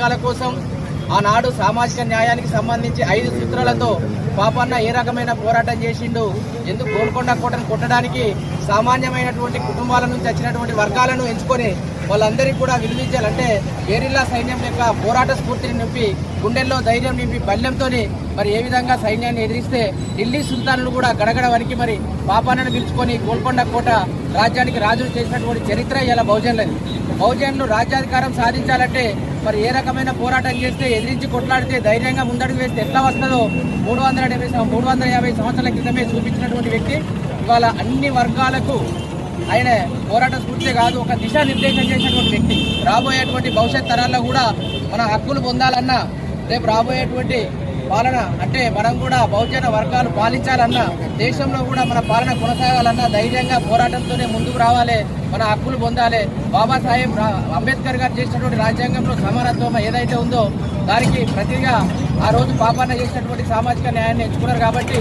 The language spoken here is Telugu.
వర్గాల కోసం ఆనాడు సామాజిక న్యాయానికి సంబంధించి 5 సూత్రాలతో పాపన్న ఏ రకమైన పోరాటం చేసిండు, ఎందుకు గోల్కొండ కోటను కొట్టడానికి సామాన్యమైనటువంటి కుటుంబాల నుంచి వచ్చినటువంటి వర్గాలను ఎంచుకొని వాళ్ళందరికీ కూడా విలువించాలంటే గెరిల్లా సైన్యం యొక్క పోరాట స్ఫూర్తిని నింపి గుండెల్లో ధైర్యం నింపి బల్యంతో మరి ఏ విధంగా సైన్యాన్ని ఎదిరిస్తే ఢిల్లీ సుల్తానులు కూడా గడగడ వనికి మరి పాపన్నను పిలుచుకొని గోల్కొండ కోట రాజ్యానికి రాజులు చేసినటువంటి చరిత్ర ఇలా బహుజనులు రాజ్యాధికారం సాధించాలంటే మరి ఏ రకమైన పోరాటం చేస్తే ఎదిరించి కొట్లాడితే ధైర్యంగా ముందడుగు వేస్తే ఎట్లా వస్తుందో 350 సంవత్సరాల క్రితమే చూపించినటువంటి వ్యక్తి ఇవాళ అన్ని వర్గాలకు ఆయన పోరాట స్ఫూర్తి కాదు, ఒక దిశానిర్దేశం చేసినటువంటి వ్యక్తి. రాబోయేటువంటి భవిష్యత్ తరాల్లో కూడా మన హక్కులు పొందాలన్నా, రేపు రాబోయేటువంటి పాలన అంటే మనం కూడా బహుజన వర్గాలు పాలించాలన్నా, దేశంలో కూడా మన పాలన కొనసాగాలన్నా ధైర్యంగా పోరాటంతోనే ముందుకు రావాలి, మన హక్కులు పొందాలి. బాబాసాహెబ్ అంబేద్కర్ గారు చేసినటువంటి రాజ్యాంగంలో సమానత్వం ఏదైతే ఉందో దానికి ప్రతిగా ఆ రోజు పాపన్న చేసినటువంటి సామాజిక న్యాయాన్ని ఎంచుకున్నారు కాబట్టి